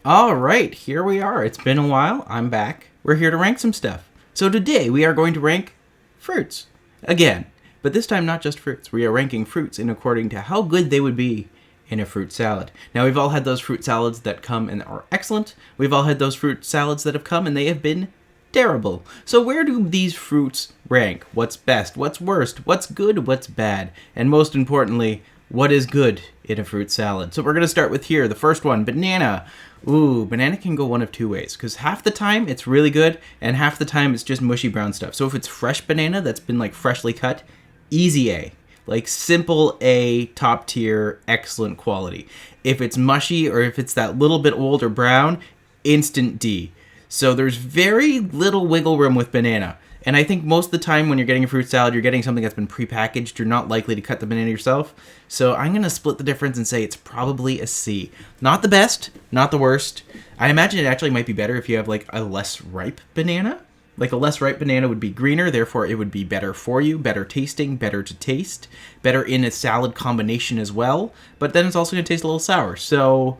All right, here we are. It's been a while. I'm back. We're here to rank some stuff. So today we are going to rank fruits again, but this time not just fruits. We are ranking fruits in according to how good they would be in a fruit salad. Now we've all had those fruit salads that come and are excellent. We've all had those fruit salads that have come and they have been terrible. So where do these fruits rank? What's best? What's worst? What's good? What's bad? And most importantly, what is good in a fruit salad? So we're going to start with here. The first one, banana. Ooh, banana can go one of two ways, because half the time it's really good, and half the time it's just mushy brown stuff. So if it's fresh banana that's been like freshly cut, easy A. Like simple A, top tier, excellent quality. If it's mushy or if it's that little bit old or brown, instant D. So there's very little wiggle room with banana. And I think most of the time when you're getting a fruit salad, you're getting something that's been prepackaged. You're not likely to cut the banana yourself. So I'm going to split the difference and say it's probably a C. Not the best, not the worst. I imagine it actually might be better if you have like a less ripe banana. Like a less ripe banana would be greener, therefore it would be better for you, better tasting, better to taste, better in a salad combination as well. But then it's also going to taste a little sour. So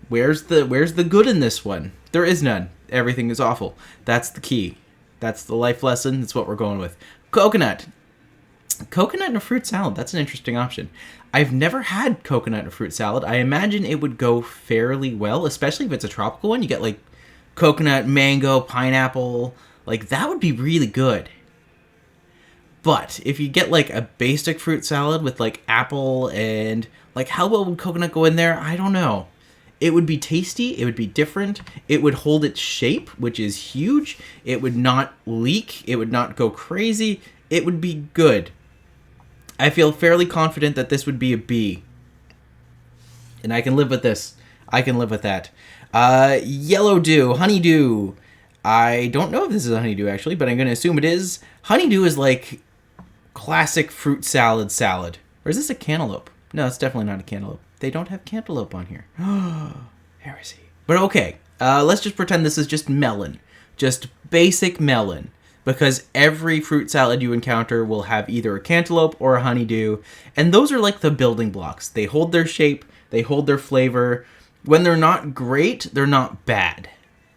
where's the good in this one? There is none. Everything is awful. That's the key. That's the life lesson. That's what we're going with. Coconut. Coconut in a fruit salad. That's an interesting option. I've never had coconut in a fruit salad. I imagine it would go fairly well, especially if it's a tropical one. You get like coconut, mango, pineapple. Like that would be really good. But if you get like a basic fruit salad with like apple and like how well would coconut go in there? I don't know. It would be tasty, it would be different, it would hold its shape, which is huge, it would not leak, it would not go crazy, it would be good. I feel fairly confident that this would be a B. And I can live with this. I can live with that. Yellow Dew, Honeydew. I don't know if this is a Honeydew actually, but I'm going to assume it is. Honeydew is like classic fruit salad. Or is this a cantaloupe? No, it's definitely not a cantaloupe. They don't have cantaloupe on here. Heresy. But okay, let's just pretend this is just melon. Just basic melon. Because every fruit salad you encounter will have either a cantaloupe or a honeydew. And those are like the building blocks. They hold their shape. They hold their flavor. When they're not great, they're not bad.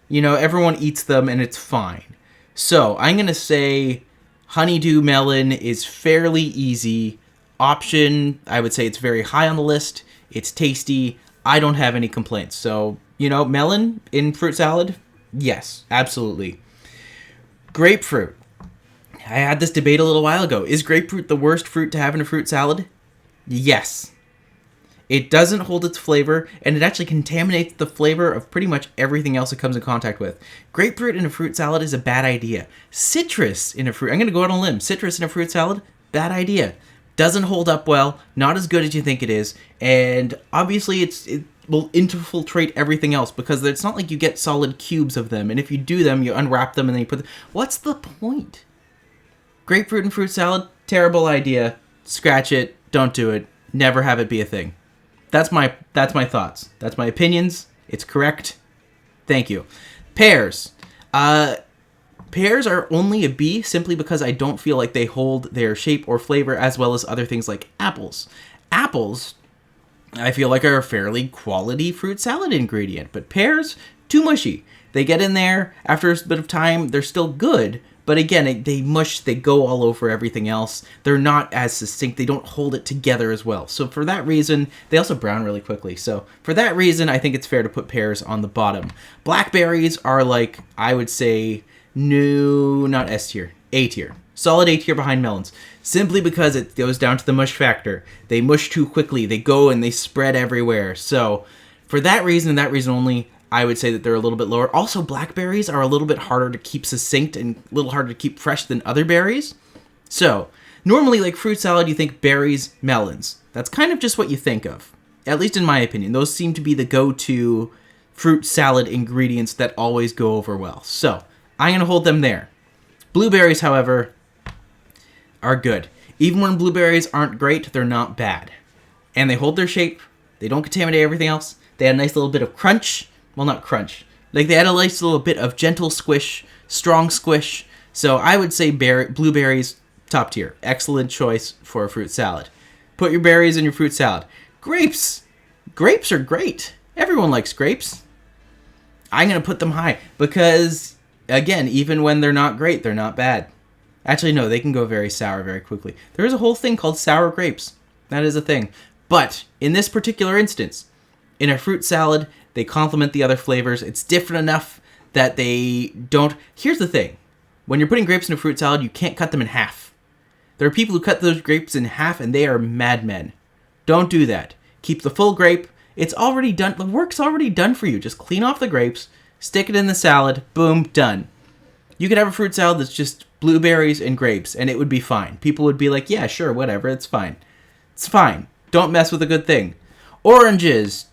You know, everyone eats them and it's fine. So I'm going to say honeydew melon is fairly easy. Option, I would say it's very high on the list. It's tasty. I don't have any complaints. So, you know, melon in fruit salad? Yes, absolutely. Grapefruit. I had this debate a little while ago. Is grapefruit the worst fruit to have in a fruit salad? Yes. It doesn't hold its flavor, and it actually contaminates the flavor of pretty much everything else it comes in contact with. Grapefruit in a fruit salad is a bad idea. Citrus in a fruit... I'm going to go out on a limb. Citrus in a fruit salad? Bad idea. Doesn't hold up well, not as good as you think it is, and obviously it will infiltrate everything else because it's not like you get solid cubes of them, and if you do them, you unwrap them and then you put them... What's the point? Grapefruit and fruit salad, terrible idea. Scratch it, don't do it, never have it be a thing. That's my thoughts. That's my opinions. It's correct. Thank you. Pears. Pears are only a B simply because I don't feel like they hold their shape or flavor as well as other things like apples. Apples, I feel like are a fairly quality fruit salad ingredient, but pears, too mushy. They get in there, after a bit of time, they're still good, but again, they mush, they go all over everything else. They're not as succinct, they don't hold it together as well. So for that reason, they also brown really quickly. So for that reason, I think it's fair to put pears on the bottom. Blackberries are like, I would say... No, not S tier. A tier. Solid A tier behind melons. Simply because it goes down to the mush factor. They mush too quickly. They go and they spread everywhere. So, for that reason and that reason only, I would say that they're a little bit lower. Also, blackberries are a little bit harder to keep succinct and a little harder to keep fresh than other berries. So, normally, like fruit salad, you think berries, melons. That's kind of just what you think of. At least in my opinion. Those seem to be the go-to fruit salad ingredients that always go over well. So, I'm going to hold them there. Blueberries, however, are good. Even when blueberries aren't great, they're not bad. And they hold their shape. They don't contaminate everything else. They had a nice little bit of crunch. Well, not crunch. Like, they had a nice little bit of gentle squish, strong squish. So I would say blueberries, top tier. Excellent choice for a fruit salad. Put your berries in your fruit salad. Grapes. Grapes are great. Everyone likes grapes. I'm going to put them high because, again, even when they're not great, they're not bad. Actually, no, they can go very sour very quickly. There is a whole thing called sour grapes. That is a thing. But in this particular instance, in a fruit salad, they complement the other flavors. It's different enough that they don't... Here's the thing. When you're putting grapes in a fruit salad, you can't cut them in half. There are people who cut those grapes in half, and they are madmen. Don't do that. Keep the full grape. It's already done. The work's already done for you. Just clean off the grapes, stick it in the salad, boom, done. You could have a fruit salad that's just blueberries and grapes, and it would be fine. People would be like, yeah, sure, whatever, it's fine. It's fine. Don't mess with a good thing. Oranges.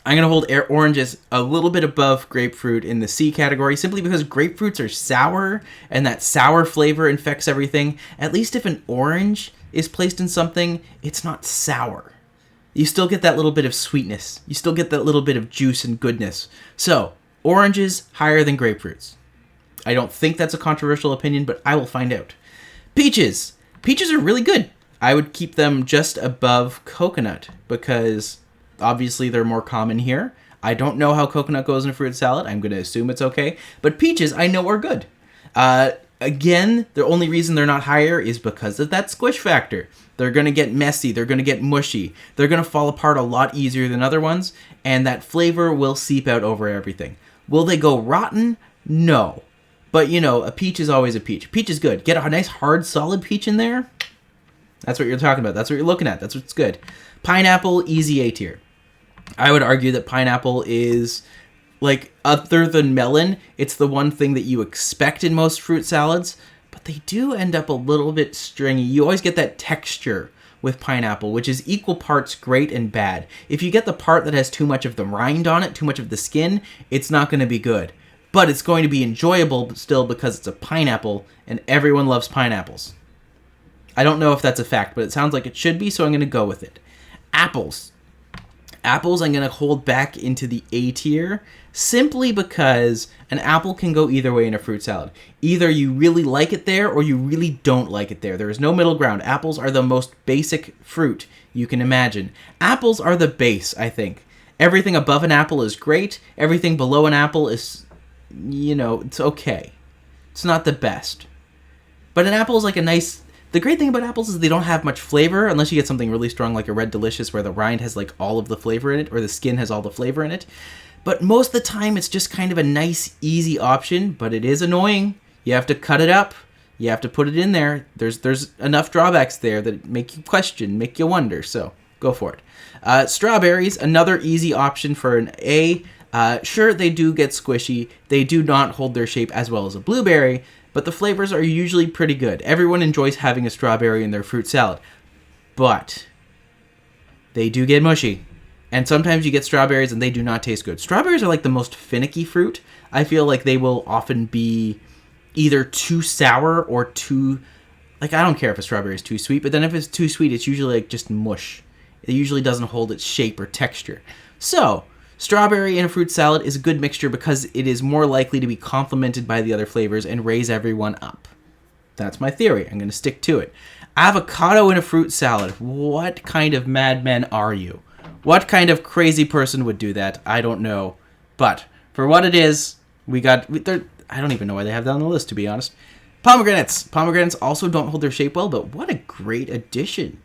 I'm going to hold oranges a little bit above grapefruit in the C category, simply because grapefruits are sour, and that sour flavor infects everything. At least if an orange is placed in something, it's not sour. You still get that little bit of sweetness. You still get that little bit of juice and goodness. So, oranges higher than grapefruits. I don't think that's a controversial opinion, but I will find out. Peaches. Peaches are really good. I would keep them just above coconut because obviously they're more common here. I don't know how coconut goes in a fruit salad. I'm going to assume it's okay. But peaches, I know are good. Again, the only reason they're not higher is because of that squish factor. They're going to get messy. They're going to get mushy. They're going to fall apart a lot easier than other ones, and that flavor will seep out over everything. Will they go rotten? No. But, you know, a peach is always a peach. Peach is good. Get a nice, hard, solid peach in there. That's what you're talking about. That's what you're looking at. That's what's good. Pineapple, easy A tier. I would argue that pineapple is... like, other than melon, it's the one thing that you expect in most fruit salads, but they do end up a little bit stringy. You always get that texture with pineapple, which is equal parts great and bad. If you get the part that has too much of the rind on it, too much of the skin, it's not going to be good. But it's going to be enjoyable still because it's a pineapple, and everyone loves pineapples. I don't know if that's a fact, but it sounds like it should be, so I'm going to go with it. Apples. Apples I'm going to hold back into the A tier simply because an apple can go either way in a fruit salad. Either you really like it there or you really don't like it there. There is no middle ground. Apples are the most basic fruit you can imagine. Apples are the base, I think. Everything above an apple is great. Everything below an apple is, you know, it's okay. It's not the best. But an apple is like a nice... The great thing about apples is they don't have much flavor unless you get something really strong like a Red Delicious where the rind has like all of the flavor in it or the skin has all the flavor in it. But most of the time it's just kind of a nice, easy option, but it is annoying. You have to cut it up. You have to put it in there. There's enough drawbacks there that make you question, make you wonder, so go for it. Strawberries, another easy option for an A. Sure, they do get squishy. They do not hold their shape as well as a blueberry, but the flavors are usually pretty good. Everyone enjoys having a strawberry in their fruit salad. But they do get mushy. And sometimes you get strawberries and they do not taste good. Strawberries are like the most finicky fruit. I feel like they will often be either too sour or too... Like, I don't care if a strawberry is too sweet, but then if it's too sweet, it's usually like just mush. It usually doesn't hold its shape or texture. So... strawberry in a fruit salad is a good mixture because it is more likely to be complemented by the other flavors and raise everyone up. That's my theory. I'm going to stick to it. Avocado in a fruit salad. What kind of madman are you? What kind of crazy person would do that? I don't know. But for what it is, I don't even know why they have that on the list, to be honest. Pomegranates. Pomegranates also don't hold their shape well, but what a great addition.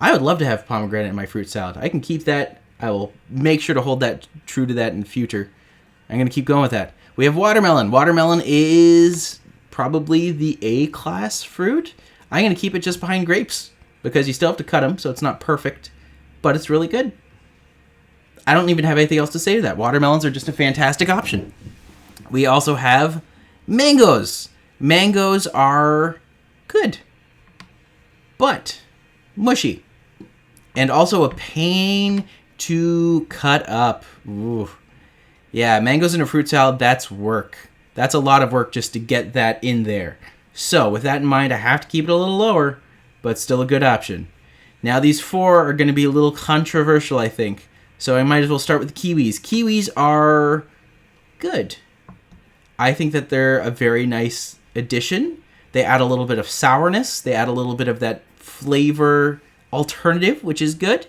I would love to have pomegranate in my fruit salad. I can keep that. I will make sure to hold that true to that in the future. I'm going to keep going with that. We have watermelon. Watermelon is probably the A-class fruit. I'm going to keep it just behind grapes because you still have to cut them, so it's not perfect, but it's really good. I don't even have anything else to say to that. Watermelons are just a fantastic option. We also have mangoes. Mangoes are good, but mushy. And also a pain to cut up. Ooh. Yeah, mangoes in a fruit salad, that's work. That's a lot of work just to get that in there. So, with that in mind, I have to keep it a little lower, but still a good option. Now, these four are going to be a little controversial, I think. So, I might as well start with kiwis. Kiwis are good. I think that they're a very nice addition. They add a little bit of sourness. They add a little bit of that flavor alternative, which is good.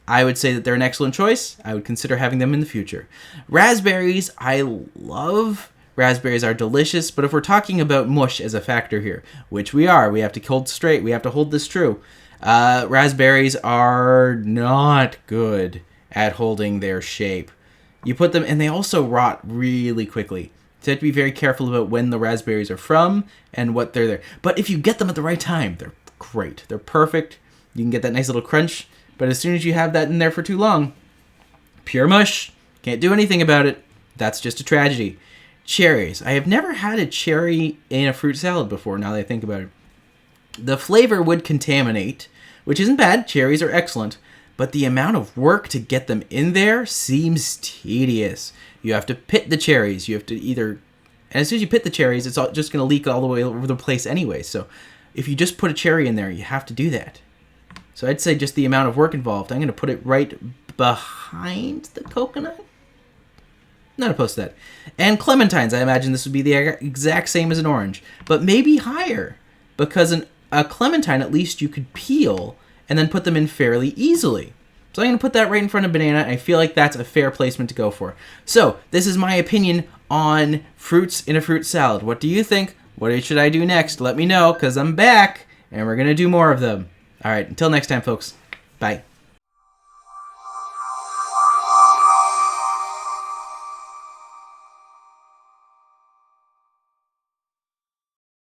I would say that they're an excellent choice. I would consider having them in the future. Raspberries, I love. Raspberries are delicious, but if we're talking about mush as a factor here, which we are, we have to hold straight, we have to hold this true. Raspberries are not good at holding their shape. You put them, and they also rot really quickly. So you have to be very careful about when the raspberries are from and what they're there. But if you get them at the right time, they're great. They're perfect. You can get that nice little crunch. But as soon as you have that in there for too long, pure mush. Can't do anything about it. That's just a tragedy. Cherries. I have never had a cherry in a fruit salad before, now that I think about it. The flavor would contaminate, which isn't bad. Cherries are excellent. But the amount of work to get them in there seems tedious. You have to pit the cherries. You have to either... And as soon as you pit the cherries, it's all just going to leak all the way over the place anyway. So if you just put a cherry in there, you have to do that. So I'd say just the amount of work involved. I'm going to put it right behind the coconut. Not opposed to that. And clementines, I imagine this would be the exact same as an orange. But maybe higher. Because a clementine, at least you could peel and then put them in fairly easily. So I'm going to put that right in front of banana. I feel like that's a fair placement to go for. So this is my opinion on fruits in a fruit salad. What do you think? What should I do next? Let me know, because I'm back, and we're going to do more of them. All right, until next time, folks. Bye.